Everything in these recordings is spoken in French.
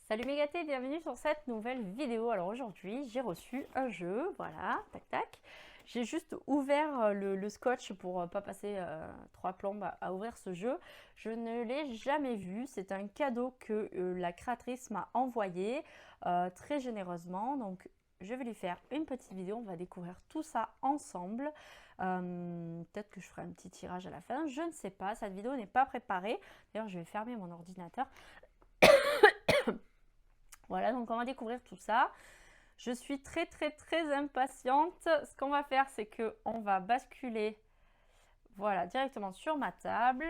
Salut Mégaté, bienvenue sur cette nouvelle vidéo. Alors aujourd'hui, j'ai reçu un jeu, voilà, tac tac. J'ai juste ouvert le scotch pour pas passer trois plombes à ouvrir ce jeu. Je ne l'ai jamais vu, c'est un cadeau que la créatrice m'a envoyé très généreusement. Donc je vais lui faire une petite vidéo, on va découvrir tout ça ensemble. Peut-être que je ferai un petit tirage à la fin, je ne sais pas, cette vidéo n'est pas préparée. D'ailleurs, je vais fermer mon ordinateur. Voilà, donc on va découvrir tout ça. Je suis très impatiente. Ce qu'on va faire, c'est que on va basculer, voilà, directement sur ma table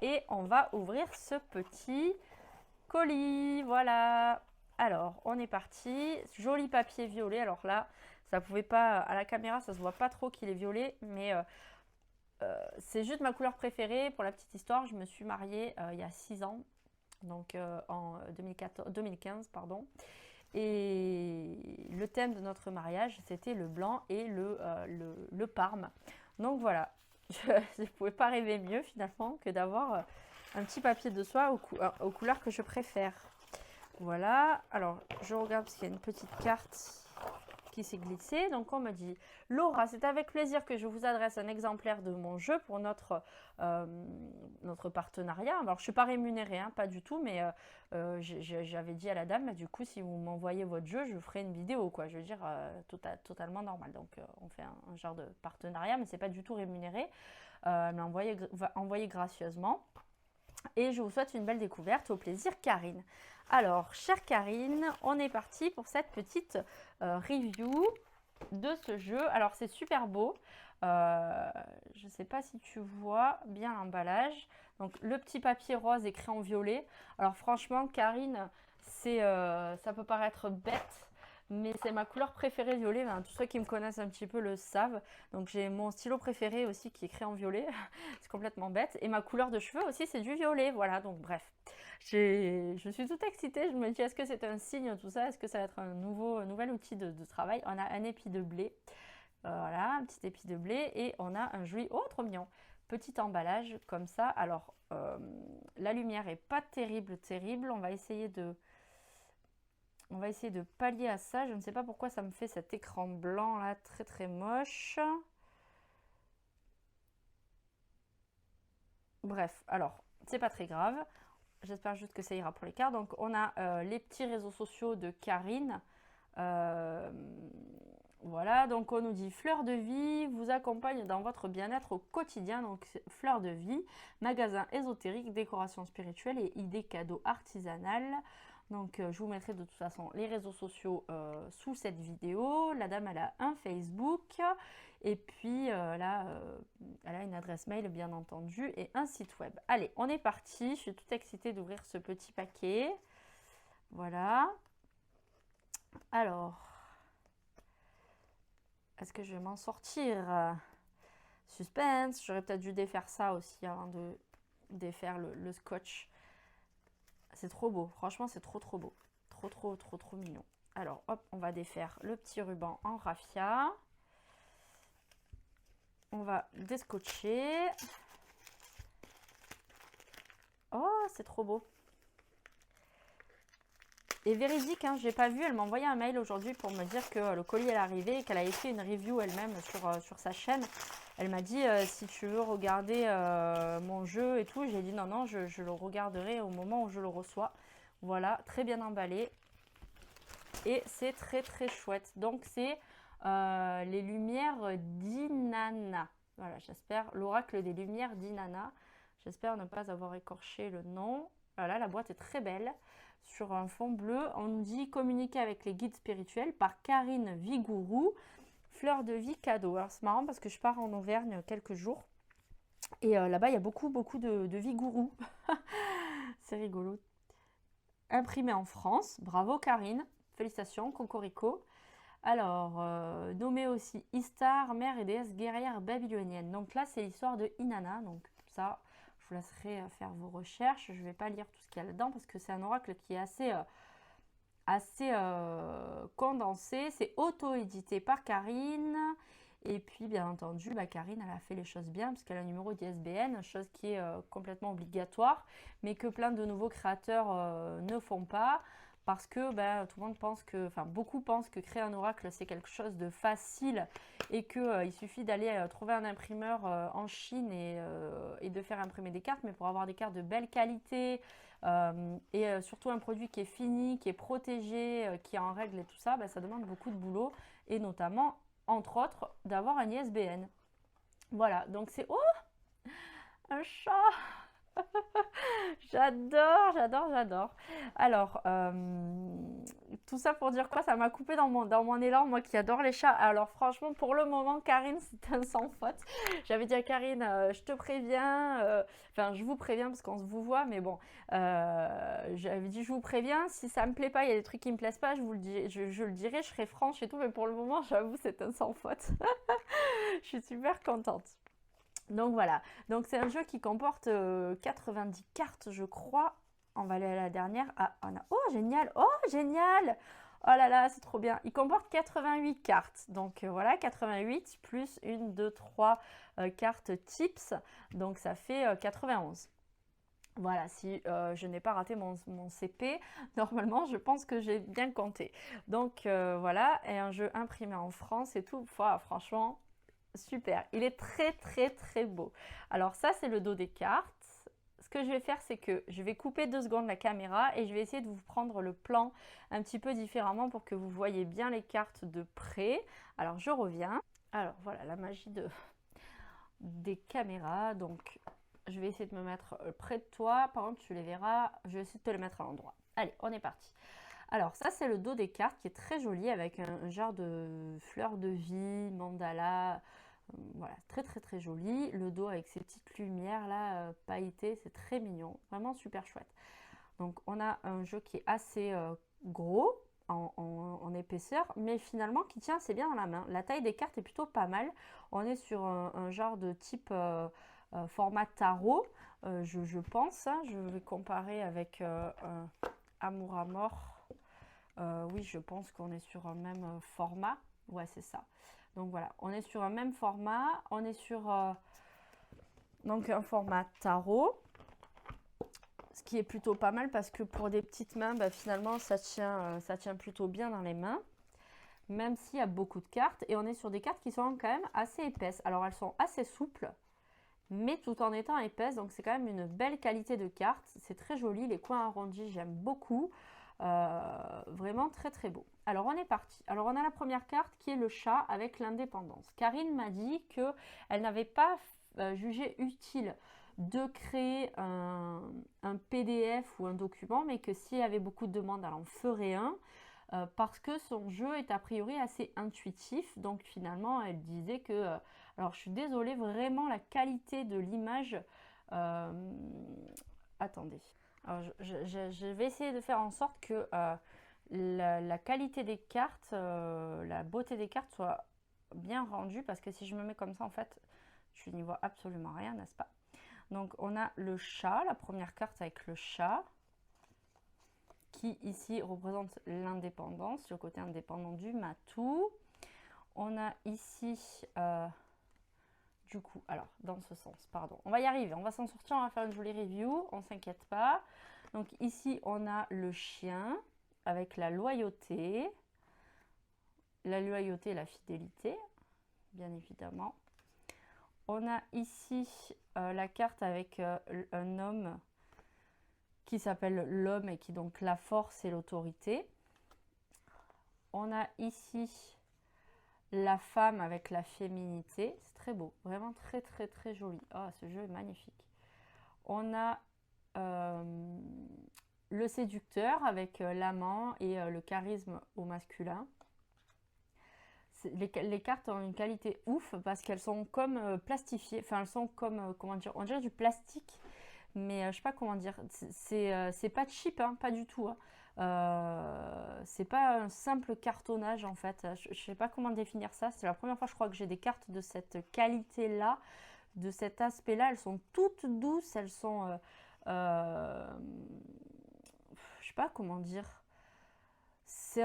et on va ouvrir ce petit colis. Voilà. Alors, on est parti. Joli papier violet. Alors là, ça pouvait pas, à la caméra, ça se voit pas trop qu'il est violet, mais c'est juste ma couleur préférée. Pour la petite histoire, je me suis mariée il y a 6 ans, donc en 2015, pardon. Et le thème de notre mariage, c'était le blanc et le parme. Donc voilà, je ne pouvais pas rêver mieux finalement que d'avoir un petit papier de soie aux couleurs que je préfère. Voilà, alors je regarde parce qu'il y a une petite carte qui s'est glissée. Donc on me dit: Laura, c'est avec plaisir que je vous adresse un exemplaire de mon jeu pour notre partenariat. Alors je ne suis pas rémunérée, hein, pas du tout, mais j'avais dit à la dame, du coup si vous m'envoyez votre jeu, je ferai une vidéo, quoi. Je veux dire, totalement normal. Donc on fait un genre de partenariat, mais c'est pas du tout rémunéré. Elle m'a envoyé gracieusement. Et je vous souhaite une belle découverte. Au plaisir, Karine. Alors, chère Karine, on est parti pour cette petite review de ce jeu. Alors, c'est super beau. Je ne sais pas si tu vois bien l'emballage. Donc, le petit papier rose écrit en violet. Alors, franchement, Karine, ça peut paraître bête, mais c'est ma couleur préférée violet. Enfin, tous ceux qui me connaissent un petit peu le savent. Donc, j'ai mon stylo préféré aussi qui est écrit en violet. C'est complètement bête. Et ma couleur de cheveux aussi, c'est du violet. Voilà, donc bref. Je suis toute excitée. Je me dis, est-ce que c'est un signe, tout ça? Est-ce que ça va être un nouvel outil de travail? On a un épi de blé. Voilà, un petit épi de blé. Et on a un joli... Oh, trop mignon! Petit emballage comme ça. Alors, la lumière est pas terrible. On va essayer de pallier à ça. Je ne sais pas pourquoi ça me fait cet écran blanc là, très moche. Bref, alors, c'est pas très grave. J'espère juste que ça ira pour les cartes. Donc, on a les petits réseaux sociaux de Karine. Euh, voilà, donc on nous dit: Fleur de vie vous accompagne dans votre bien-être au quotidien. Donc, Fleur de vie, magasin ésotérique, décoration spirituelle et idées cadeaux artisanales. Donc, je vous mettrai de toute façon les réseaux sociaux sous cette vidéo. La dame, elle a un Facebook. Et puis là, elle a une adresse mail, bien entendu, et un site web. Allez, on est parti. Je suis toute excitée d'ouvrir ce petit paquet. Voilà. Alors, est-ce que je vais m'en sortir? Suspense. J'aurais peut-être dû défaire ça aussi avant de défaire le scotch. C'est trop beau. Franchement, c'est trop beau. Trop mignon. Alors, hop, on va défaire le petit ruban en raffia. On va descotcher. Oh, c'est trop beau. Et véridique, hein, je n'ai pas vu, elle m'a envoyé un mail aujourd'hui pour me dire que le colis est arrivé et qu'elle a écrit une review elle-même sur sa chaîne. Elle m'a dit si tu veux regarder mon jeu et tout. J'ai dit non, je le regarderai au moment où je le reçois. Voilà, très bien emballé. Et c'est très chouette. Donc c'est les lumières d'Inanna. Voilà, j'espère, l'oracle des lumières d'Inanna. J'espère ne pas avoir écorché le nom. Voilà, la boîte est très belle. Sur un fond bleu, on nous dit: communiquer avec les guides spirituels par Karine Vigourou. Fleur de vie cadeau. Alors c'est marrant parce que je pars en Auvergne quelques jours. Et là-bas, il y a beaucoup de Vigourou. C'est rigolo. Imprimé en France. Bravo Karine. Félicitations, Cocorico. Alors, nommé aussi Istar, mère et déesse guerrière babylonienne. Donc là, c'est l'histoire de Inanna. Donc ça, je vous laisserai faire vos recherches. Je ne vais pas lire tout ce qu'il y a là-dedans parce que c'est un oracle qui est assez condensé. C'est auto-édité par Karine. Et puis, bien entendu, Karine, elle a fait les choses bien parce qu'elle a un numéro d'ISBN, chose qui est complètement obligatoire, mais que plein de nouveaux créateurs ne font pas. parce que tout le monde pense que, enfin beaucoup pensent que créer un oracle c'est quelque chose de facile et qu'il suffit d'aller trouver un imprimeur en Chine et de faire imprimer des cartes, mais pour avoir des cartes de belle qualité et surtout un produit qui est fini, qui est protégé, qui est en règle et tout ça, ça demande beaucoup de boulot et notamment, entre autres, d'avoir un ISBN. Voilà, donc c'est... Oh, un chat. J'adore, j'adore, j'adore. Alors, tout ça pour dire quoi? Ça m'a coupé dans mon élan, moi qui adore les chats. Alors franchement, pour le moment, Karine, c'est un sans faute. J'avais dit à Karine, je te préviens, enfin je vous préviens parce qu'on se vous voit, mais bon, j'avais dit je vous préviens, si ça me plaît pas, il y a des trucs qui me plaisent pas, je vous le dis, je le dirai, je serai franche et tout, mais pour le moment, j'avoue, c'est un sans faute. Je suis super contente. Donc voilà, donc c'est un jeu qui comporte 90 cartes je crois. On va aller à la dernière. Ah, on a... Oh génial, oh génial. Oh là là, c'est trop bien. Il comporte 88 cartes. Donc voilà, 88 plus 1, 2, 3 cartes tips. Donc ça fait 91. Voilà, si je n'ai pas raté mon CP, normalement je pense que j'ai bien compté. Donc voilà, et un jeu imprimé en France et tout. Franchement... Super, il est très très très beau. Alors ça c'est le dos des cartes. Ce que je vais faire c'est que je vais couper 2 secondes la caméra et je vais essayer de vous prendre le plan un petit peu différemment pour que vous voyez bien les cartes de près. Alors je reviens. Alors voilà la magie des caméras. Donc je vais essayer de me mettre près de toi. Par contre tu les verras, je vais essayer de te les mettre à l'endroit. Allez, on est parti. Alors ça c'est le dos des cartes qui est très joli avec un genre de fleurs de vie, mandala. Voilà, très très très joli. Le dos avec ces petites lumières là pailletées, c'est très mignon, vraiment super chouette. Donc on a un jeu qui est assez gros en épaisseur, mais finalement qui tient assez bien dans la main. La taille des cartes est plutôt pas mal. On est sur un genre de type format tarot, je pense. Hein. Je vais comparer avec Amour à mort. Oui, je pense qu'on est sur un même format. Ouais, c'est ça. Donc voilà, on est sur un même format. On est sur donc un format tarot. Ce qui est plutôt pas mal parce que pour des petites mains, finalement, ça tient plutôt bien dans les mains. Même s'il y a beaucoup de cartes. Et on est sur des cartes qui sont quand même assez épaisses. Alors, elles sont assez souples, mais tout en étant épaisses. Donc, c'est quand même une belle qualité de cartes. C'est très joli. Les coins arrondis, j'aime beaucoup. Vraiment très très beau. Alors on est parti. Alors on a la première carte qui est le chat avec l'indépendance. Karine m'a dit qu'elle n'avait pas jugé utile de créer un PDF ou un document, mais que s'il y avait beaucoup de demandes, elle en ferait un. Parce que son jeu est a priori assez intuitif. Donc finalement elle disait que... alors je suis désolée, vraiment la qualité de l'image... attendez. Alors, je vais essayer de faire en sorte que la qualité des cartes, la beauté des cartes soit bien rendue, parce que si je me mets comme ça, en fait, je n'y vois absolument rien, n'est-ce pas? Donc, on a le chat, la première carte avec le chat, qui ici représente l'indépendance, le côté indépendant du matou. On a ici... du coup, alors, dans ce sens, pardon. On va y arriver, on va s'en sortir, on va faire une jolie review, on ne s'inquiète pas. Donc ici, on a le chien avec la loyauté et la fidélité, bien évidemment. On a ici la carte avec un homme qui s'appelle l'homme et qui donc la force et l'autorité. On a ici la femme avec la féminité, c'est très beau, vraiment très très très joli. Oh, ce jeu est magnifique. On a le séducteur avec l'amant et le charisme au masculin. Les cartes ont une qualité ouf parce qu'elles sont comme plastifiées, enfin elles sont comme, comment dire, on dirait du plastique, mais je sais pas comment dire, c'est pas cheap, hein, pas du tout. Hein. C'est pas un simple cartonnage en fait, je sais pas comment définir ça, c'est la première fois je crois que j'ai des cartes de cette qualité là, de cet aspect là, elles sont toutes douces, elles sont je sais pas comment dire, c'est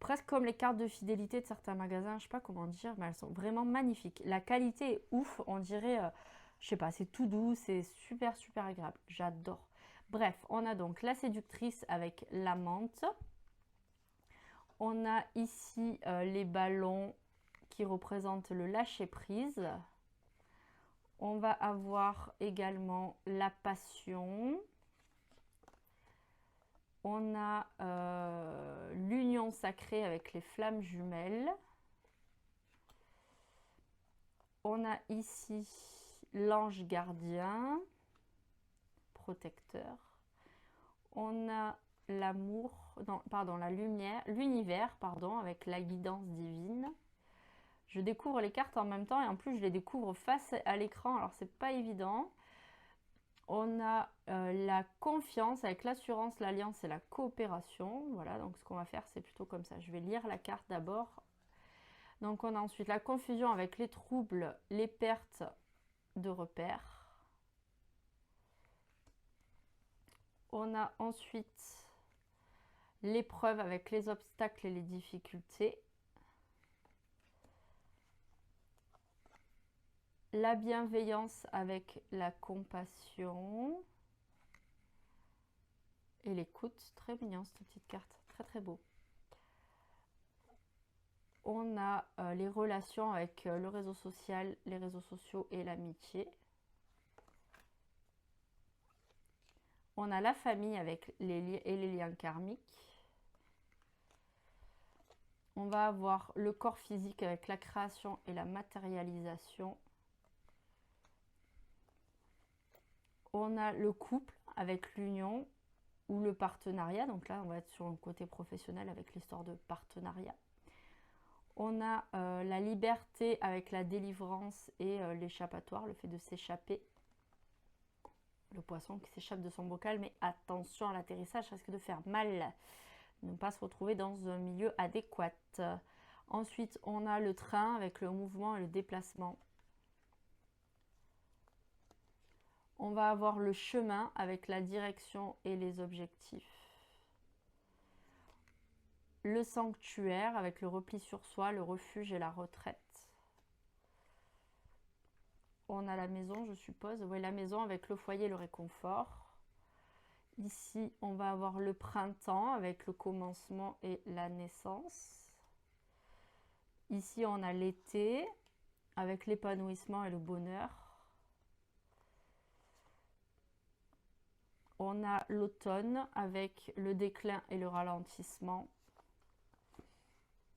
presque comme les cartes de fidélité de certains magasins, je sais pas comment dire, mais elles sont vraiment magnifiques. La qualité est ouf, on dirait Je sais pas, c'est tout doux, c'est super super agréable. J'adore. Bref, on a donc la séductrice avec la menthe. On a ici les ballons qui représentent le lâcher prise. On va avoir également la passion. On a l'union sacrée avec les flammes jumelles. On a ici l'ange gardien, protecteur. On a l'amour, non, pardon, la lumière, l'univers, pardon, avec la guidance divine. Je découvre les cartes en même temps et en plus je les découvre face à l'écran, alors c'est pas évident. On a la confiance avec l'assurance, l'alliance et la coopération. Voilà, donc ce qu'on va faire, c'est plutôt comme ça. Je vais lire la carte d'abord. Donc on a ensuite la confusion avec les troubles, les pertes de repères. On a ensuite l'épreuve avec les obstacles et les difficultés. La bienveillance avec la compassion. Et l'écoute, très mignon cette petite carte, très très beau. On a les relations avec le réseau social, les réseaux sociaux et l'amitié. On a la famille avec les liens karmiques. On va avoir le corps physique avec la création et la matérialisation. On a le couple avec l'union ou le partenariat. Donc là, on va être sur le côté professionnel avec l'histoire de partenariat. On a la liberté avec la délivrance et l'échappatoire, le fait de s'échapper. Le poisson qui s'échappe de son bocal, mais attention à l'atterrissage, ça risque de faire mal. Ne pas se retrouver dans un milieu adéquat. Ensuite, on a le train avec le mouvement et le déplacement. On va avoir le chemin avec la direction et les objectifs. Le sanctuaire avec le repli sur soi, le refuge et la retraite. On a la maison, je suppose. Oui, la maison avec le foyer et le réconfort. Ici, on va avoir le printemps avec le commencement et la naissance. Ici, on a l'été avec l'épanouissement et le bonheur. On a l'automne avec le déclin et le ralentissement.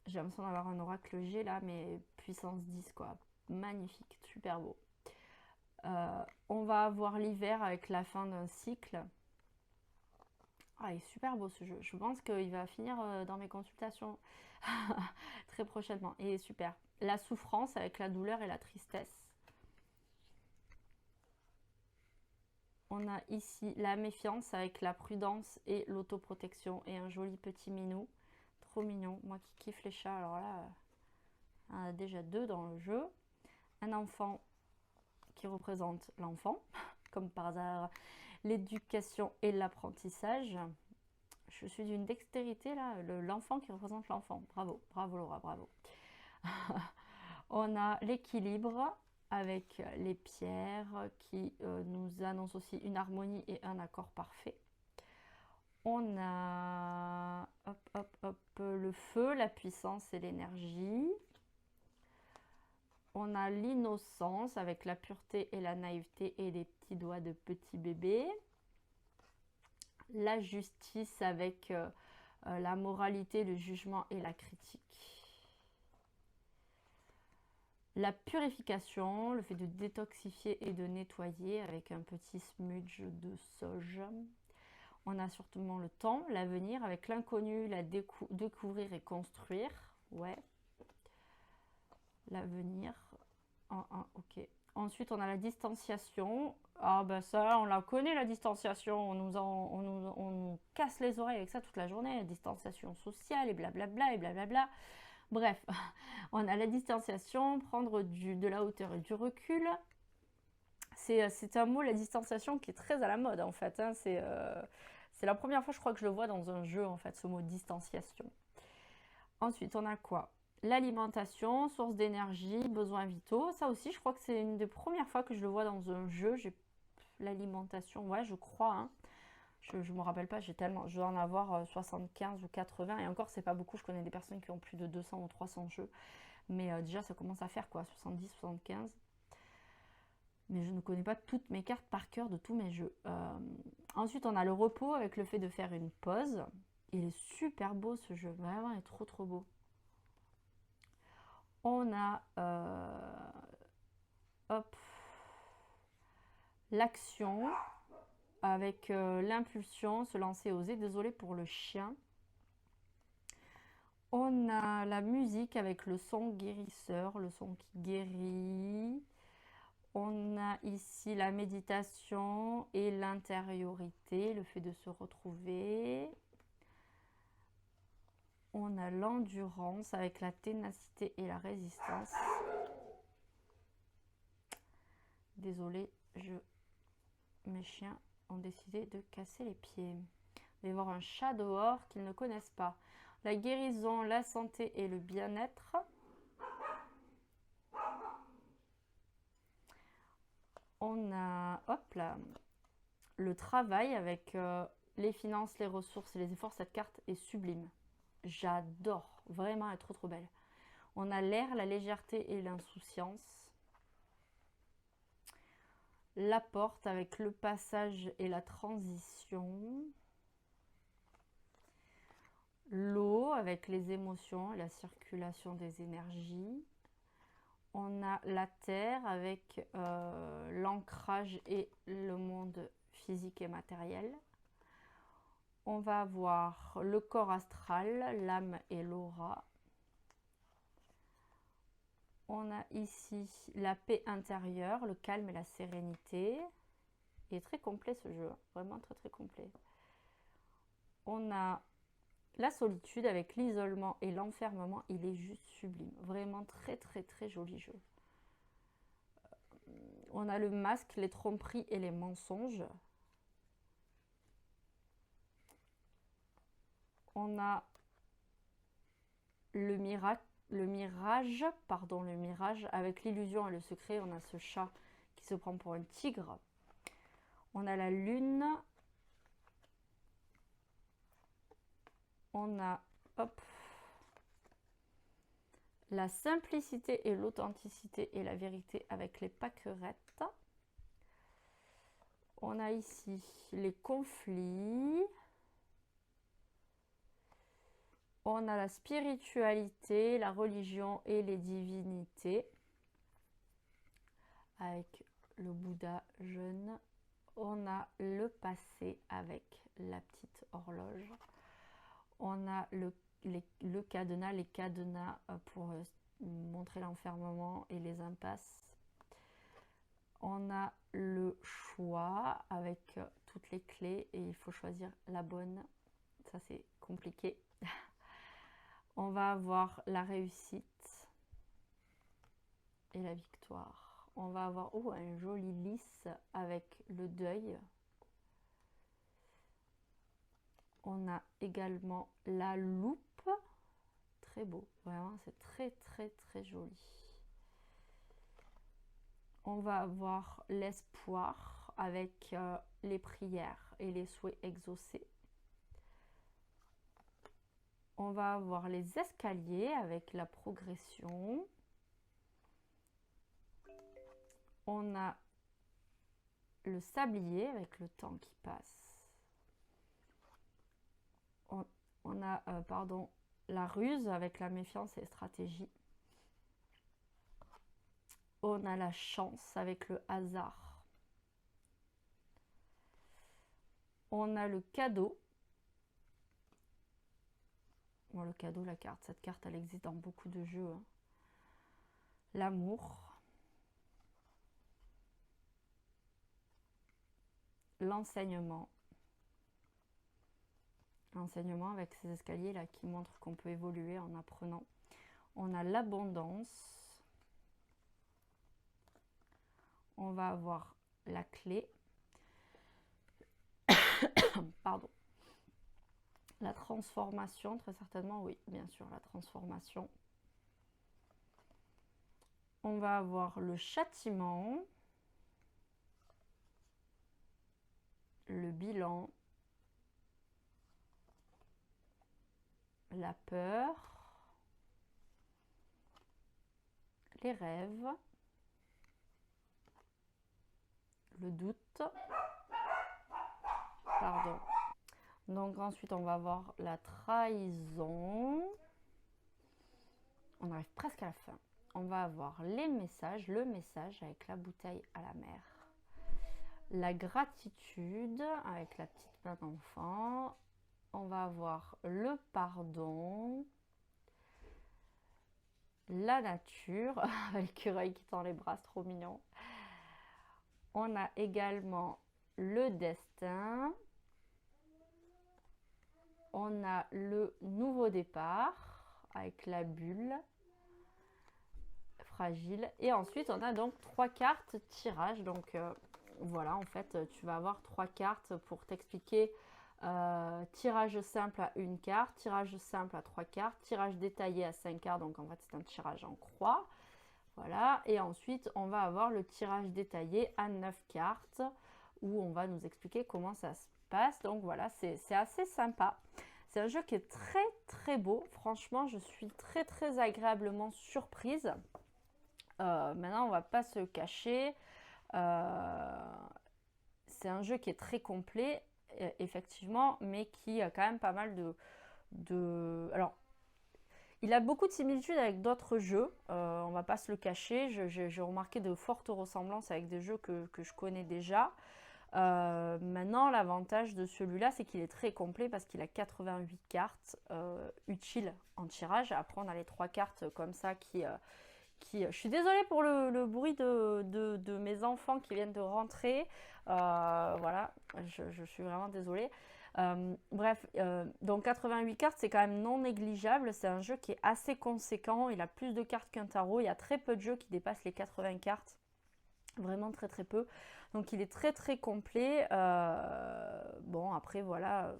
J'ai l'impression d'avoir un oracle G là, mais puissance 10 quoi. Magnifique, super beau. On va avoir l'hiver avec la fin d'un cycle. Ah, il est super beau ce jeu. Je pense qu'il va finir dans mes consultations très prochainement. Il est super. La souffrance avec la douleur et la tristesse. On a ici la méfiance avec la prudence et l'autoprotection. Et un joli petit minou. Trop mignon. Moi qui kiffe les chats, alors là, on en a déjà 2 dans le jeu. Un enfant qui représente l'enfant, comme par hasard, l'éducation et l'apprentissage. Je suis d'une dextérité là, l'enfant qui représente l'enfant. Bravo, bravo Laura, bravo. On a l'équilibre avec les pierres qui nous annoncent aussi une harmonie et un accord parfait. On a le feu, la puissance et l'énergie. On a l'innocence avec la pureté et la naïveté et les petits doigts de petit bébé. La justice avec la moralité, le jugement et la critique. La purification, le fait de détoxifier et de nettoyer avec un petit smudge de sauge. On a surtout le temps, l'avenir avec l'inconnu, la découvrir et construire. Ouais. L'avenir. Ok. Ensuite, on a la distanciation. Ah ben ça, on la connaît la distanciation. On nous casse les oreilles avec ça toute la journée. La distanciation sociale et blablabla et blablabla. Bref, on a la distanciation, prendre de la hauteur et du recul. C'est un mot, la distanciation, qui est très à la mode en fait. Hein. C'est la première fois, je crois, que je le vois dans un jeu, en fait, ce mot distanciation. Ensuite, on a quoi? l'alimentation, source d'énergie, besoins vitaux. Ça aussi, je crois que c'est une des premières fois que je le vois dans un jeu. L'alimentation, ouais, je crois, hein. Je me rappelle pas, je dois en avoir 75 ou 80 et encore c'est pas beaucoup, je connais des personnes qui ont plus de 200 ou 300 jeux, mais déjà ça commence à faire quoi, 70, 75. Mais je ne connais pas toutes mes cartes par cœur de tous mes jeux. Ensuite on a le repos avec le fait de faire une pause. Il est super beau ce jeu, vraiment il est trop trop beau. On a hop, l'action avec l'impulsion, se lancer, oser. Désolé pour le chien. On a la musique avec le son guérisseur, le son qui guérit. On a ici la méditation et l'intériorité, le fait de se retrouver. On a l'endurance avec la ténacité et la résistance. Désolée, mes chiens ont décidé de casser les pieds. Il va y avoir un chat dehors qu'ils ne connaissent pas. La guérison, la santé et le bien-être. On a, hop là, le travail avec les finances, les ressources et les efforts. Cette carte est sublime. J'adore. Vraiment, elle est trop trop belle. On a l'air, la légèreté et l'insouciance. La porte avec le passage et la transition. L'eau avec les émotions et la circulation des énergies. On a la terre avec l'ancrage et le monde physique et matériel. On va avoir le corps astral, l'âme et l'aura. On a ici la paix intérieure, le calme et la sérénité. Il est très complet ce jeu, vraiment très très complet. On a la solitude avec l'isolement et l'enfermement. Il est juste sublime, vraiment très très très joli jeu. On a le masque, les tromperies et les mensonges. On a le mirage avec l'illusion et le secret. On a ce chat qui se prend pour un tigre. On a la lune. On a hop, la simplicité et l'authenticité et la vérité avec les pâquerettes. On a ici les conflits. On a la spiritualité, la religion et les divinités avec le Bouddha jeune. On a le passé avec la petite horloge. On a le cadenas, les cadenas pour montrer l'enfermement et les impasses. On a le choix avec toutes les clés et il faut choisir la bonne. Ça c'est compliqué. On va avoir la réussite et la victoire. On va avoir un joli lys avec le deuil. On a également la loupe. Très beau, vraiment c'est très très très joli. On va avoir l'espoir avec les prières et les souhaits exaucés. On va avoir les escaliers avec la progression. On a le sablier avec le temps qui passe. On a la ruse avec la méfiance et la stratégie. On a la chance avec le hasard. On a le cadeau. Bon, le cadeau, la carte. Cette carte, elle existe dans beaucoup de jeux. Hein. L'amour. L'enseignement. L'enseignement avec ces escaliers là qui montrent qu'on peut évoluer en apprenant. On a l'abondance. On va avoir la clé. Pardon. La transformation, très certainement, oui, bien sûr, la transformation. On va avoir le châtiment, le bilan, la peur, les rêves, le doute, pardon. Donc ensuite on va voir la trahison. On arrive presque à la fin. On va avoir le message avec la bouteille à la mer. La gratitude avec la petite main d'enfant. On va avoir le pardon. La nature, avec l'écureuil qui tend les bras, c'est trop mignon. On a également le destin. On a le nouveau départ avec la bulle fragile. Et ensuite, on a donc 3 cartes tirage. Donc voilà, en fait, tu vas avoir 3 cartes pour t'expliquer. Tirage simple à 1 carte, tirage simple à 3 cartes, tirage détaillé à 5 cartes. Donc en fait, c'est un tirage en croix. Voilà. Et ensuite, on va avoir le tirage détaillé à 9 cartes où on va nous expliquer comment ça se passe. Donc voilà, c'est assez sympa. C'est un jeu qui est très très beau. Franchement, je suis très très agréablement surprise. Maintenant, on va pas se cacher. C'est un jeu qui est très complet, effectivement, mais qui a quand même pas mal Alors, il a beaucoup de similitudes avec d'autres jeux. On va pas se le cacher. J'ai remarqué de fortes ressemblances avec des jeux que je connais déjà. Maintenant, l'avantage de celui-là, c'est qu'il est très complet parce qu'il a 88 cartes utiles en tirage. Après, on a les 3 cartes comme ça qui je suis désolée pour le bruit de mes enfants qui viennent de rentrer. Voilà, je suis vraiment désolée. Bref, donc 88 cartes, c'est quand même non négligeable. C'est un jeu qui est assez conséquent. Il a plus de cartes qu'un tarot. Il y a très peu de jeux qui dépassent les 80 cartes. Vraiment très très peu. Donc il est très très complet. Bon, après voilà.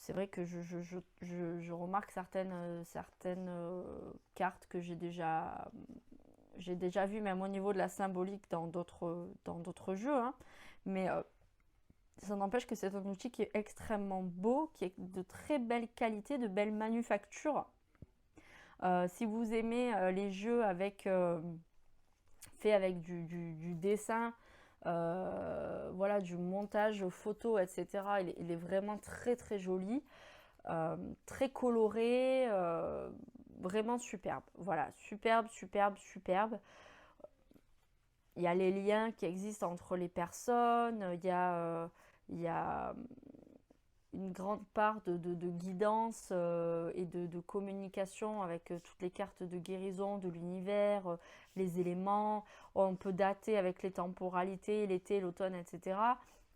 C'est vrai que je remarque certaines cartes que j'ai déjà vues, même au niveau de la symbolique dans d'autres jeux. Hein. Mais ça n'empêche que c'est un outil qui est extrêmement beau, qui est de très belle qualité, de belle manufacture. Si vous aimez les jeux faits avec du dessin, voilà, du montage photo, etc. Il est vraiment très très joli, très coloré, vraiment superbe. Voilà, superbe, superbe, superbe. Il y a les liens qui existent entre les personnes, il y a une grande part de guidance et de communication avec toutes les cartes de guérison de l'univers, les éléments. On peut dater avec les temporalités, l'été, l'automne, etc.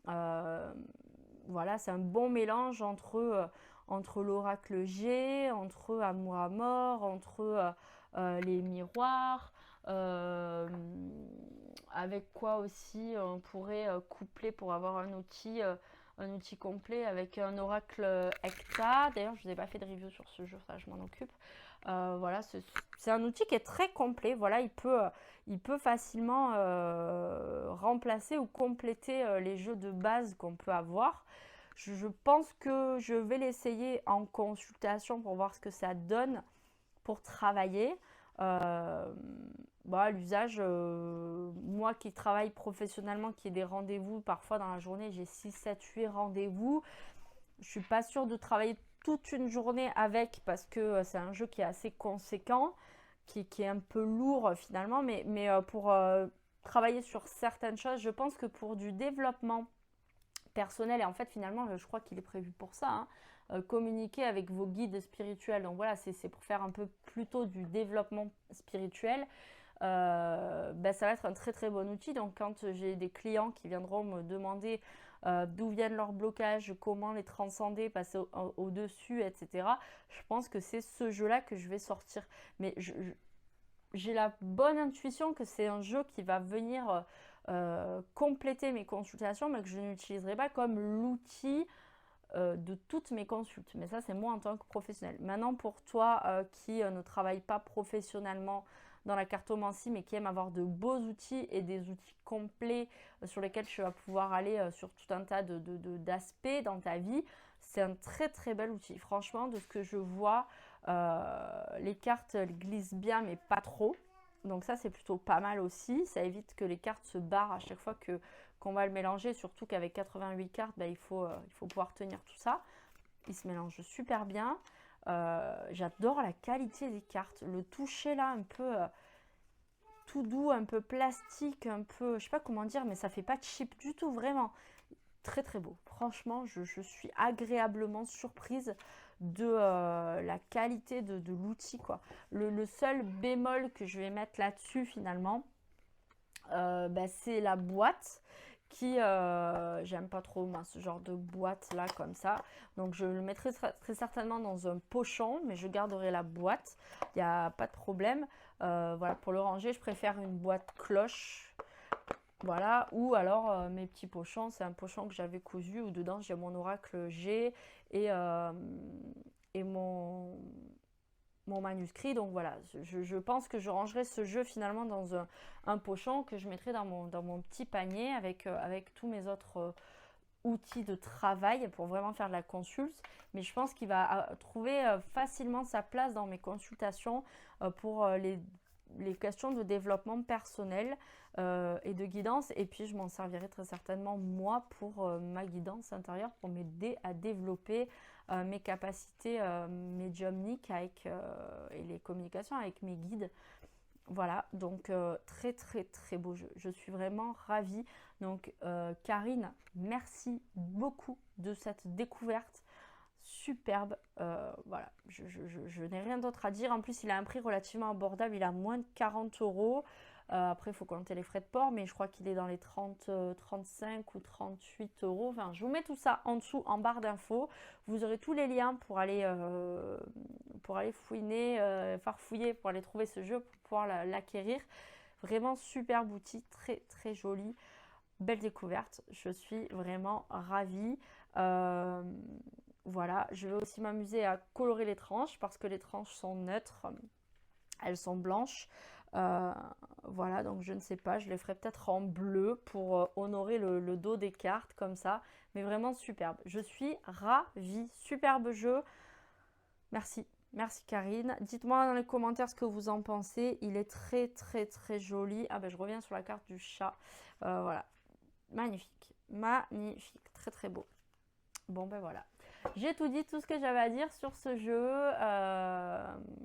Voilà, c'est un bon mélange entre l'oracle G, entre Amour à mort, entre les miroirs. Avec quoi aussi on pourrait coupler pour avoir un outil complet avec un oracle Hecta. D'ailleurs, je vous ai pas fait de review sur ce jeu, ça je m'en occupe. Voilà, c'est un outil qui est très complet. Voilà, il peut facilement remplacer ou compléter les jeux de base qu'on peut avoir. Je pense que je vais l'essayer en consultation pour voir ce que ça donne pour travailler. Bah, l'usage, moi qui travaille professionnellement, qui ai des rendez-vous, parfois dans la journée j'ai 6, 7, 8 rendez-vous. Je suis pas sûre de travailler toute une journée avec parce que c'est un jeu qui est assez conséquent, qui est un peu lourd finalement, mais pour travailler sur certaines choses, je pense que pour du développement personnel, et en fait finalement je crois qu'il est prévu pour ça, hein, communiquer avec vos guides spirituels, donc voilà, c'est pour faire un peu plutôt du développement spirituel. Ben, ça va être un très très bon outil. Donc quand j'ai des clients qui viendront me demander d'où viennent leurs blocages, comment les transcender, passer au-dessus, etc., je pense que c'est ce jeu-là que je vais sortir. Mais j'ai la bonne intuition que c'est un jeu qui va venir compléter mes consultations, mais que je n'utiliserai pas comme l'outil de toutes mes consultes. Mais ça, c'est moi en tant que professionnel. Maintenant, pour toi qui ne travaille pas professionnellement dans la cartomancie, mais qui aime avoir de beaux outils et des outils complets sur lesquels tu vas pouvoir aller sur tout un tas d'aspects dans ta vie, c'est un très très bel outil. Franchement, de ce que je vois, les cartes elles glissent bien, mais pas trop. Donc ça, c'est plutôt pas mal aussi. Ça évite que les cartes se barrent à chaque fois qu'on va le mélanger. Surtout qu'avec 88 cartes, il faut pouvoir tenir tout ça. Il se mélange super bien. J'adore la qualité des cartes. Le toucher là, un peu tout doux, un peu plastique, un peu... Je sais pas comment dire, mais ça fait pas cheap du tout, vraiment. Très très beau. Franchement, je suis agréablement surprise de la qualité de l'outil, quoi. Le seul bémol que je vais mettre là-dessus finalement, c'est la boîte qui j'aime pas trop moi ce genre de boîte là comme ça, donc je le mettrai très certainement dans un pochon, mais je garderai la boîte, il n'y a pas de problème. Voilà, pour le ranger je préfère une boîte cloche. Voilà, ou alors mes petits pochons, c'est un pochon que j'avais cousu où dedans j'ai mon oracle G et mon manuscrit. Donc voilà, je pense que je rangerai ce jeu finalement dans un pochon que je mettrai dans mon petit panier avec tous mes autres outils de travail pour vraiment faire de la consulte. Mais je pense qu'il va trouver facilement sa place dans mes consultations pour les questions de développement personnel et de guidance. Et puis je m'en servirai très certainement moi pour ma guidance intérieure, pour m'aider à développer mes capacités médiumniques et les communications avec mes guides. Voilà, donc très très très beau jeu. Je suis vraiment ravie. Donc Karine, merci beaucoup de cette découverte superbe. Voilà, je n'ai rien d'autre à dire. En plus, il a un prix relativement abordable. Il a moins de 40 euros. Après, il faut compter les frais de port, mais je crois qu'il est dans les 30, 35 ou 38 euros. Enfin, je vous mets tout ça en dessous, en barre d'infos. Vous aurez tous les liens pour aller fouiner, farfouiller, pour aller trouver ce jeu, pour pouvoir l'acquérir. Vraiment superbe outil, très très joli. Belle découverte. Je suis vraiment ravie. Voilà, je vais aussi m'amuser à colorer les tranches parce que les tranches sont neutres. Elles sont blanches. Voilà, donc je ne sais pas, je les ferai peut-être en bleu pour honorer le dos des cartes comme ça. Mais vraiment superbe. Je suis ravie. Superbe jeu. Merci. Merci Karine. Dites-moi dans les commentaires ce que vous en pensez. Il est très très très joli. Ah ben je reviens sur la carte du chat. Voilà. Magnifique. Magnifique. Très très beau. Bon ben voilà. J'ai tout dit, tout ce que j'avais à dire sur ce jeu.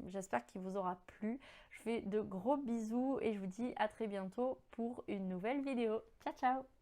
J'espère qu'il vous aura plu. Je fais de gros bisous et je vous dis à très bientôt pour une nouvelle vidéo. Ciao ciao.